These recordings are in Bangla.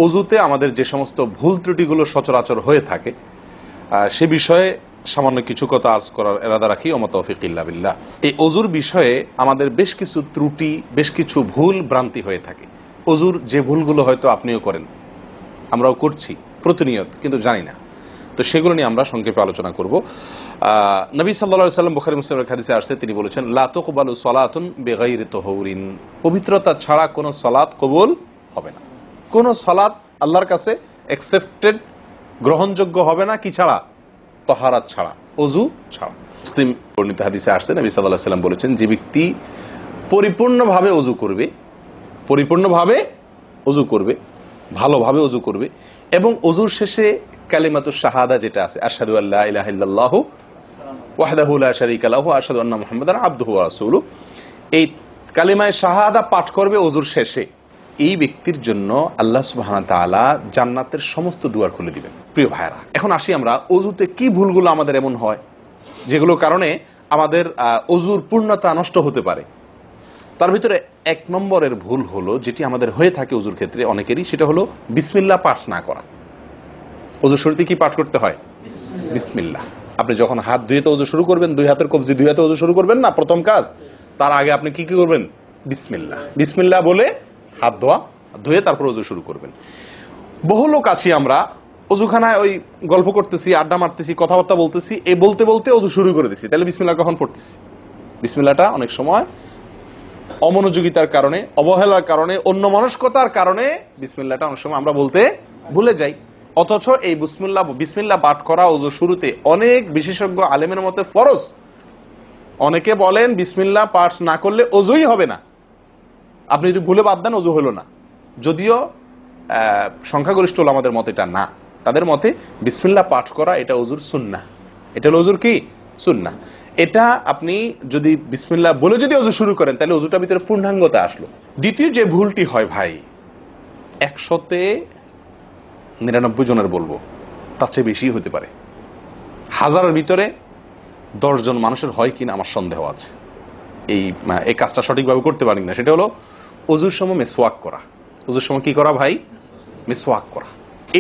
অজুতে আমাদের যে সমস্ত ভুল ত্রুটিগুলো সচরাচর হয়ে থাকে সে বিষয়ে সামান্য কিছু কথা আর্জ করার এরাদা রাখি। ওমা তৌফিক ইল্লা বিল্লাহ। এই অজুর বিষয়ে আমাদের বেশ কিছু ত্রুটি, বেশ কিছু ভুল ভ্রান্তি হয়ে থাকে। অজুর যে ভুলগুলো হয়তো আপনিও করেন, আমরাও করছি প্রতিনিয়ত, কিন্তু জানি না। তো সেগুলো নিয়ে আমরা সংক্ষেপে আলোচনা করব। নবী সাল্লাল্লাহু আলাইহি ওয়াসাল্লাম বুখারী মুসলিমের হাদিসে আসছে, তিনি বলেছেন, লা তুকবালু সালাতুন বিগাইরি তাহুরিন, পবিত্রতা ছাড়া কোনো সালাত কবুল হবে না। কোনো সালাত আল্লাহর কাছে অ্যাকসেপ্টেড, গ্রহণযোগ্য হবে না কি ছাড়া? তাহারাত ছাড়া, অজু ছাড়া। মুসলিম বর্ণিত হাদিসে আসছে, নবী সাল্লাল্লাহু আলাইহি ওয়াসাল্লাম বলেছেন, যে ব্যক্তি পরিপূর্ণভাবে অজু করবে, পরিপূর্ণভাবে অজু করবে, ভালোভাবে অজু করবে, এবং অজুর শেষে কালিমাতুশ শাহাদা যেটা আছে, আশহাদু আল্লা ইলাহা ইল্লাল্লাহু ওয়াহদাহু লা শারীকা লাহু ওয়া আশহাদু আন্না মুহাম্মাদান আবদুহু ওয়া রাসূলুহু, এই কালিমায়ে শাহাদা পাঠ করবে অজুর শেষে, এই ব্যক্তির জন্য আল্লাহ সুবহানাহু ওয়া তাআলা জান্নাতের সমস্ত দুয়ার খুলে দিবেন। প্রিয় ভাইরা, এখন আসি আমরা অজুতে কি ভুলগুলো আমাদের এমন হয় যেগুলোর কারণে আমাদের অজুর পূর্ণতা নষ্ট হতে পারে। তার ভিতরে এক নম্বরের ভুল হলো, যেটি আমাদের হয়ে থাকে অজুর ক্ষেত্রে অনেকেরই, সেটা হলো বিসমিল্লাহ পাঠ না করা। অজুর শুরুতে কি পাঠ করতে হয়? বিসমিল্লাহ। আপনি যখন হাত ধুয়ে তো অজু শুরু করবেন, দুই হাতের কবজি দুই হাতে অজু শুরু করবেন না, প্রথম কাজ, তার আগে আপনি কি করবেন? বিসমিল্লাহ। বিসমিল্লাহ বলে হাত ধুয়ে তারপর অজু শুরু করবেন। বহু লোক আছি আমরা, অজুখানায় ওই গল্প করতেছি, আড্ডা মারতেছি, কথাবার্তা বলতেছি, এই বলতে বলতে অজু শুরু করে দিছি। তাহলে বিসমিল্লাহ কখন পড়তেছি? বিসমিল্লাহটা অনেক সময় অমনোযোগিতার কারণে, অবহেলার কারণে, অন্যমনস্কতার কারণে বিসমিল্লাহটা অনেক সময় আমরা বলতে ভুলে যাই। অথচ এই বিসমিল্লাহ পাঠ করা অজু শুরুতে অনেক বিশেষজ্ঞ আলেমের মতে ফরজ। অনেকে বলেন বিসমিল্লাহ পাঠ না করলে অজুই হবে না, আপনি যদি ভুলে বাদ দেন অজু হলো না। যদিও সংখ্যাগরিষ্ঠ ওলামাদের মতে এটা না, তাদের মতে বিসমিল্লাহ পাঠ করা এটা অজুর সুন্নাহ। এটা হলো অজুর কি? সুন্নাহ। এটা আপনি যদি বিসমিল্লাহ বলে যদি অজু শুরু করেন, তাহলে অজুটার ভিতরে পূর্ণাঙ্গতা আসলো। দ্বিতীয় যে ভুলটি হয় ভাই, 100-তে 99 জনের বলবো, তার চেয়ে বেশি হতে পারে, হাজারের ভিতরে 10 জন মানুষের হয় কিনা আমার সন্দেহ আছে এই কাজটা সঠিকভাবে করতে পারি না। সেটা হলো অজুর সময় মিসওয়াক করা। অজুর সময় কি করা ভাই? মিসওয়াক করা।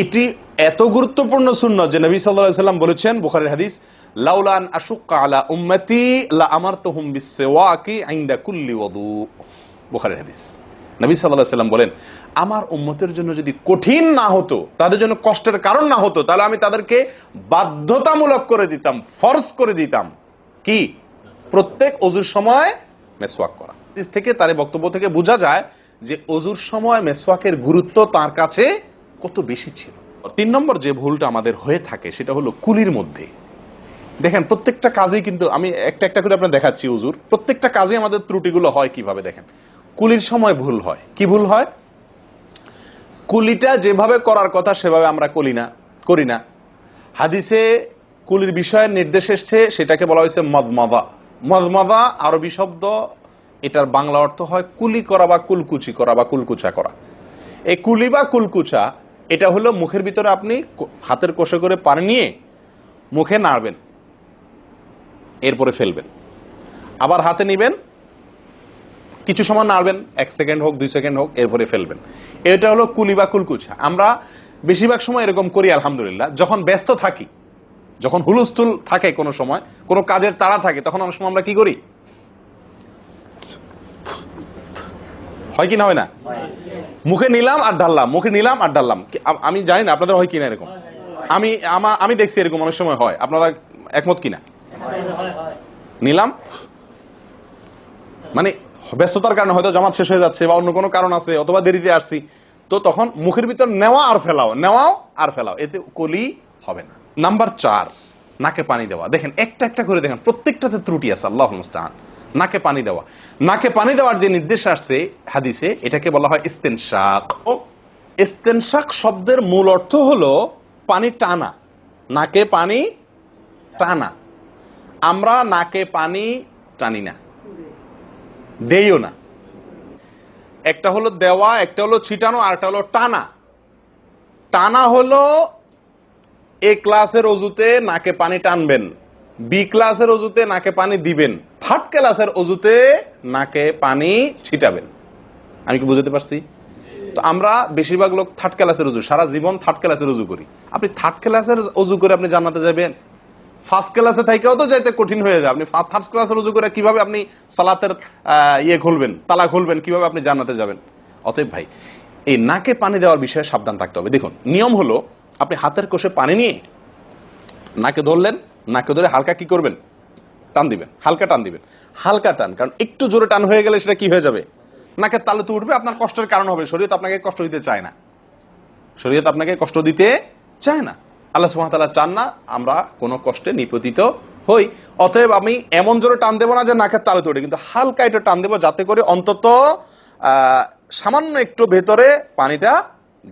এটি এত গুরুত্বপূর্ণ সুন্নাত যে নবী সাল্লাল্লাহু আলাইহি ওয়াসাল্লাম বলেছেন, বুখারীর হাদিস, লাউলা আন আশুক্কা আলা উম্মতি লা আমারতুহুম বিসওয়াকি ইনদা কুল্লি ওযু। বুখারীর হাদিস। নবী সাল্লাল্লাহু আলাইহি ওয়াসাল্লাম বলেন, আমার উম্মতের জন্য যদি কঠিন না হতো, তাদের জন্য কষ্টের কারণ না হতো, তাহলে আমি তাদেরকে বাধ্যতামূলক করে দিতাম, ফরজ করে দিতাম কি? প্রত্যেক অজুর সময় মিসওয়াক করা। হাদিস থেকে, তার বক্তব্য থেকে বোঝা যায় যে অজুর সময় মিসওয়াকের গুরুত্ব তার কাছে কত বেশি ছিল। 3 নম্বর যে ভুলটা আমাদের হয়ে থাকে সেটা হলো কুলির মধ্যে। দেখেন, প্রত্যেকটা কাজেই কিন্তু আমি একটা একটা করে আপনার দেখাচ্ছি অজুর প্রত্যেকটা কাজে আমাদের ত্রুটিগুলো হয় কিভাবে। দেখেন, কুলির সময় ভুল হয়। কি ভুল হয়? কুলিটা যেভাবে করার কথা সেভাবে আমরা করি না। হাদিসে কুলির বিষয়ে নির্দেশ এসছে, সেটাকে বলা হয়েছে মদমাদা। মদমাদা আরবি শব্দ, এটার বাংলা অর্থ হয় কুলি করা বা কুলকুচি করা বা কুলকুচা করা। এই কুলি বা কুলকুচা এটা হলো মুখের ভিতরে আপনি হাতের কষে করে পানি নিয়ে মুখে নাড়বেন, এরপরে ফেলবেন, আবার হাতে নিবেন, কিছু সময় নাড়বেন, 1 সেকেন্ড হোক 2 সেকেন্ড হোক, এরপরে ফেলবেন। এটা হলো কুলি বা কুলকুচা। আমরা বেশিরভাগ সময় এরকম করি আলহামদুলিল্লাহ। যখন ব্যস্ত থাকি, যখন হুলস্থুল থাকে, কোনো সময় কোনো কাজের তাড়া থাকে, তখন অনেক সময় আমরা কি করি? হয় কি না হয় না? মুখে নিলাম আর ঢাললাম, মুখে নিলাম আর ঢাললাম। আমি জানি না আপনাদের হয় কিনা এরকম। আমি দেখছি এরকম অনেক সময় হয়। আপনারা একমত কিনা? নিলাম মানে ব্যস্ততার কারণে, হয়তো জামাত শেষ হয়ে যাচ্ছে বা অন্য কোনো কারণ আছে, অথবা দেরিতে আসছি, তো তখন মুখের ভিতর নেওয়াও আর ফেলাও, এতে কলি হবে না। নাম্বার 4, নাকে পানি দেওয়া। দেখেন, একটা একটা করে দেখেন, প্রত্যেকটাতে ত্রুটি আছে। আল্লাহুল মুস্তাআন। নাকে পানি দেওয়া। নাকে পানি দেওয়ার যে নির্দেশ আসছে হাদিসে, এটাকে বলা হয় ইস্তেনশাক। ইস্তেনশাক শব্দের মূল অর্থ হলো পানি টানা, নাকে পানি টানা। আমরা নাকে পানি টানি না, দেইও না। একটা হলো দেওয়া, একটা হলো ছিটানো, আর একটা হলো টানা। টানা হলো এ ক্লাসের অজুতে নাকে পানি টানবেন, বি ক্লাসের অজুতে নাকে পানি দিবেন, থার্ড ক্লাসের অজুতে নাকে পানি ছিটাবেন। আমি কি বুঝতে পারছি? তো তো আমরা বেশিরভাগ লোক থার্ড ক্লাসের উজু, সারা জীবন থার্ড ক্লাসের উজু করি। আপনি থার্ড ক্লাসের উজু করে আপনি জান্নাতে যাবেন? ফার্স্ট ক্লাসে থাকেও তো যাইতে কঠিন হয়ে যায়। আপনি থার্ড ক্লাসের উজু করে কিভাবে আপনি সালাতের খুলবেন, তালা খুলবেন, কিভাবে আপনি জান্নাতে যাবেন? অতএব ভাই, এই নাকে পানি দেওয়ার বিষয়ে সাবধান থাকতে হবে। দেখুন, নিয়ম হলো আপনি হাতের কোষে পানি নিয়ে নাকে ধরলেন, নাকে ধরে হালকা কি করবেন? টান দিবেন, হালকা টান দিবেন, হালকা টান। কারণ একটু জোরে টান হয়ে গেলে সেটা কি হয়ে যাবে? নাকের তালু তো উঠবে, আপনার কষ্টের কারণ হবে। শরীয়ত আপনাকে কষ্ট দিতে চায় না, শরীয়ত আপনাকে কষ্ট দিতে চায় না। আল্লাহ সুবহানাহু ওয়া তাআলা চান না আমরা কোনো কষ্টে নিপতিত হই। অতএব আমি এমন জোরে টান দেবো না যে নাকের তালু তোড়ে, কিন্তু হালকা একটু টান দেবো, যাতে করে অন্তত সামান্য একটু ভেতরে পানিটা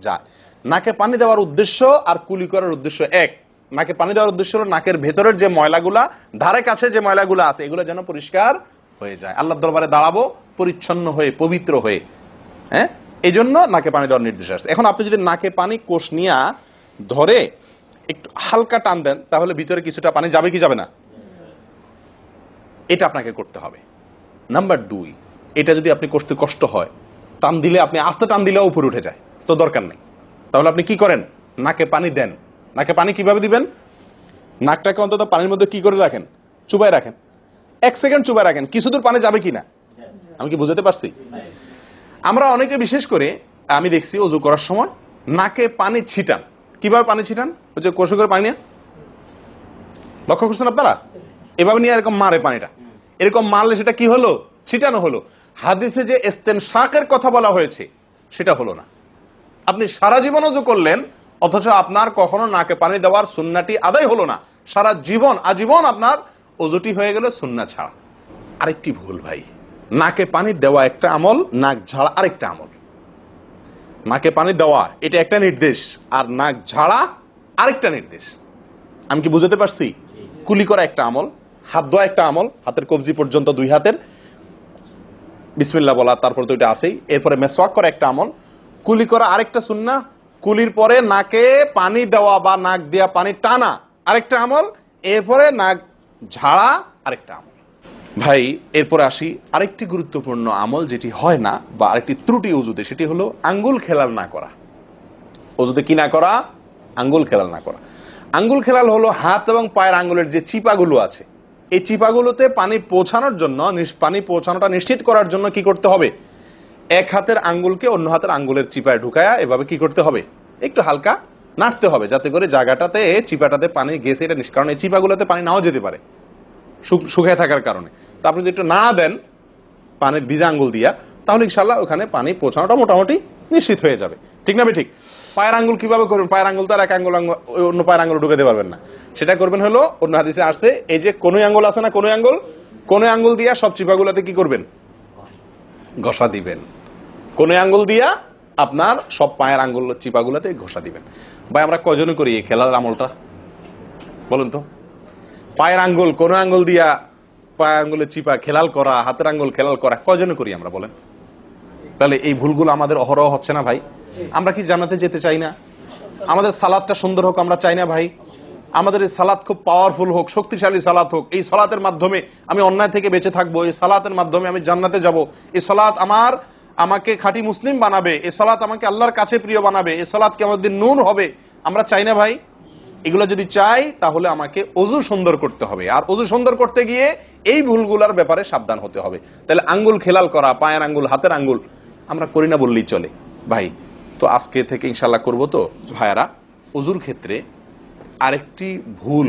যায়। নাকে পানি দেওয়ার উদ্দেশ্য আর কুলি করার উদ্দেশ্য এক। নাকে পানি দেওয়ার উদ্দেশ্য হলো নাকের ভেতরের যে ময়লাগুলা, ধারে কাছে যে ময়লাগুলো আছে, এগুলো যেন পরিষ্কার হয়ে যায়। আল্লাহর দরবারে দাঁড়াবো পরিচ্ছন্ন হয়ে, পবিত্র হয়ে। হ্যাঁ, এই জন্য নাকে পানি দেওয়ার নির্দেশ আছে। এখন আপনি যদি নাকে পানি কোষ নিয়ে ধরে একটু হালকা টান দেন, তাহলে ভিতরে কিছুটা পানি যাবে কি যাবে না? এটা আপনাকে করতে হবে। নাম্বার 2, এটা যদি আপনি করতে কষ্ট হয়, টান দিলে, আপনি আস্তে টান দিলেও উপরে উঠে যায়, তো দরকার নেই। তাহলে আপনি কি করেন? নাকে পানি দেন। নাকে পানি কিভাবে দিবেন? নাকটাকে অন্তত পানির মধ্যে কি করে রাখেন? চুবাই রাখেন। 1 সেকেন্ড চুবাই রাখেন, কিছু দূর পানি যাবে কিনা। আমি কি বুঝাতে পারছি? আমরা অনেকে, বিশেষ করে আমি দেখছি ওযু করার সময় নাকে পানি ছিটান। কিভাবে পানি ছিটান? ওই যে কষে করে পানি নিয়ে, লক্ষ্য করছেন আপনারা? এভাবে নিয়ে এরকম মারে পানিটা, এরকম মারলে সেটা কি হলো? ছিটানো হলো। হাদিসে যে ইস্তেনশাকের কথা বলা হয়েছে সেটা হলো না। আপনি সারা জীবন ওযু করলেন, অথচ আপনার কখনো নাকে পানি দেওয়ার সুন্নাহটি আদায় হলো না। সারা জীবন, আজীবন আপনার ওযুটি হয়ে গেল সুন্নাহ ছাড়া। আরেকটি ভুল ভাই, নাকে পানি দেওয়া একটা আমল, নাক ঝাড়া আরেকটা আমল। নাকে পানি দেওয়া এটা একটা নির্দেশ, আর নাক ঝাড়া আরেকটা নির্দেশ। আমি কি বুঝাতে পারছি? কুলি করা একটা আমল, হাত ধোয়া একটা আমল, হাতের কবজি পর্যন্ত 2 হাতের বিসমিল্লাহ বলা, তারপর তো এটা আছেই। এরপরে মেসওয়াক করা একটা আমল, কুলি করা আরেকটা সুন্নাহ, কুলির পরে নাকে পানি দেওয়া বা নাক দিয়া পানি টানা আরেকটা আমল, এরপরে নাক ঝাড়া আরেকটা আমল। ভাই, এরপরে আসি আরেকটি গুরুত্বপূর্ণ আমল যেটি হয় না, বা আরেকটি ত্রুটি ওযুতে, সেটি হলো আঙ্গুল খেলাল না করা। ওযুতে কি না করা? আঙ্গুল খেলাল না করা। আঙ্গুল খেলাল হলো হাত এবং পায়ের আঙ্গুলের যে চিপাগুলো আছে, এই চিপাগুলোতে পানি পৌঁছানোর জন্য, পানি পৌঁছানোটা নিশ্চিত করার জন্য কি করতে হবে? এক হাতের আঙ্গুলকে অন্য হাতের আঙ্গুলের চিপায় ঢুকায়া এভাবে কি করতে হবে? একটু হালকা নাড়তে হবে, যাতে করে জায়গাটাতে, চিপাটাতে পানি গেছে এটা নিষ্কারণ। এই চিপাগুলোতে পানি নাও যেতে পারে শুকিয়ে থাকার কারণে। তা আপনি যদি একটু না দেন পানির ভিজা আঙ্গুল দিয়া, তাহলে ইনশাআল্লাহ ওখানে পানি পৌঁছানোটা মোটামুটি নিশ্চিত হয়ে যাবে। ঠিক না? ঠিক। পায়ের আঙ্গুল কিভাবে করবেন? পায়ের আঙ্গুল তো আর এক আঙ্গুল অন্য পায়ের আঙ্গুল ঢুকাতে পারবেন না। সেটা করবেন হলো, অন্য হাদিসে আসছে, এই যে কোন আঙ্গুল আছে না, কোন আঙ্গুল দিয়া সব চিপাগুলোতে কি করবেন? ঘষা দিবেন। কোন আঙ্গুল দিয়া আপনার সব পায়ের আঙ্গুল চিপাগুলোতে ঘষা দিবেন। ভাই, আমরা কজনে করি এই খেলার আমলটা বলুন তো? পায়ের আঙ্গুল, কোন আঙ্গুল দিয়া পায়ের আঙ্গুলের চিপা খেলাল করা, হাতের আঙ্গুল খেলাল করা, কজনে করি আমরা বলেন? তাহলে এই ভুলগুলো আমাদের অহরহ হচ্ছে না ভাই? আমরা কি জান্নাতে যেতে চাই না? আমাদের সালাতটা সুন্দর হোক আমরা চাই না ভাই? আমাদের এই সালাত খুব পাওয়ারফুল হোক, শক্তিশালী সালাত হোক। এই সালাতের মাধ্যমে আমি অন্যায় থেকে বেঁচে থাকবো, এই সালাতের মাধ্যমে আমি জান্নাতে যাব। এই সালাত আমাকে খাঁটি মুসলিম বানাবে, এই সালাত আমাকে আল্লাহর কাছে প্রিয় বানাবে, এই সালাত কিয়ামতের দিন নূর হবে। আমরা চাই না ভাই? এগুলো যদি চাই, তাহলে আমাকে ওযু সুন্দর করতে হবে। আর ওযু সুন্দর করতে গিয়ে এই ভুলগুলোর ব্যাপারে সাবধান হতে হবে। তাহলে আঙ্গুল খেলাল করা, পায়ের আঙ্গুল, হাতের আঙ্গুল আমরা করি না বললেই চলে ভাই। তো আজকে থেকে ইনশাআল্লাহ করব। তো ভাইয়ারা, ওযুর ক্ষেত্রে আরেকটি ভুল,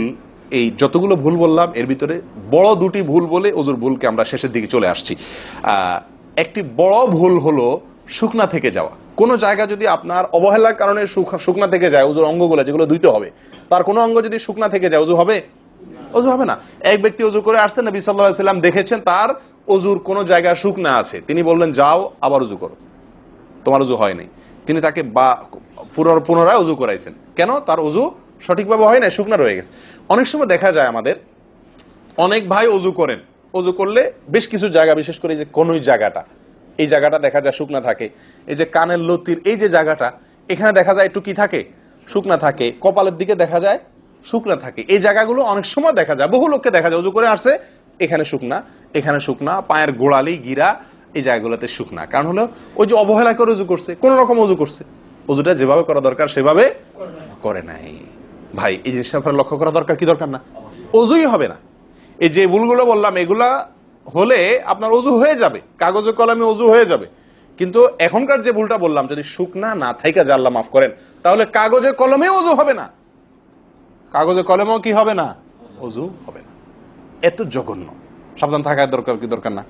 এই যতগুলো ভুল বললাম এর ভিতরে বড় 2টি ভুল বলে ওযুর ভুলকে আমরা শেষের দিকে চলে আসছি। একটি বড় ভুল হলো শুকনা থেকে যাওয়া। কোনো জায়গা যদি আপনার অবহেলার কারণে শুকনা থেকে যায়, ওযুর অঙ্গগুলো যেগুলো ধুইতে হবে, তার কোনো অঙ্গ যদি শুকনা থেকে যায়, ওযু হবে? ওযু হবে না। এক ব্যক্তি ওযু করে আসছেন, নবী সাল্লাল্লাহু আলাইহি ওয়াসাল্লাম দেখেছেন তার ওযুর কোনো জায়গা শুকনা আছে, তিনি বললেন যাও আবার ওযু করো, তোমার ওযু হয় নাই। তিনি তাকে পুনরায় ওযু করাইছেন। কেন? তার ওযু সঠিকভাবে হয় না, শুকনা রয়ে গেছে। অনেক সময় দেখা যায় আমাদের অনেক ভাই ওযু করেন, ওযু করলে বেশ কিছু জায়গা, বিশেষ করে যে কোনই জায়গাটা, এই জায়গাটা দেখা যায় শুকনা থাকে। এই যে কানের লতির এই যে জায়গাটা, এখানে দেখা যায় একটু কি থাকে? শুকনা থাকে। কপালের দিকে দেখা যায় শুকনা থাকে। এই জায়গাগুলো অনেক সময় দেখা যায়, বহু লোককে দেখা যায় ওযু করে আসছে, এখানে শুকনা, এখানে শুকনা, পায়ের গোড়ালি, গিরা, এই জায়গাগুলোতে শুকনা। কারণ হলো ওই যে অবহেলা করে অজু করছে, কোন রকম অজু করছে, অজুটা যেভাবে করা দরকার সেভাবে করে নাই। ভাই এই জিনিসটা আপনার লক্ষ্য করা দরকার কি দরকার না? অজুই হবে না। এই যে ভুলগুলো বললাম এগুলা হলে আপনার অজু হয়ে যাবে, কাগজে কলমে অজু হয়ে যাবে। কিন্তু এখনকার যে ভুলটা বললাম, যদি শুকনা না থাইকা যা আল্লাহ মাফ করেন, তাহলে কাগজে কলমে অজু হবে না, কাগজে কলমেও কি হবে না? অজু হবে না। এত জঘন্য। সাবধান থাকার দরকার কি দরকার না?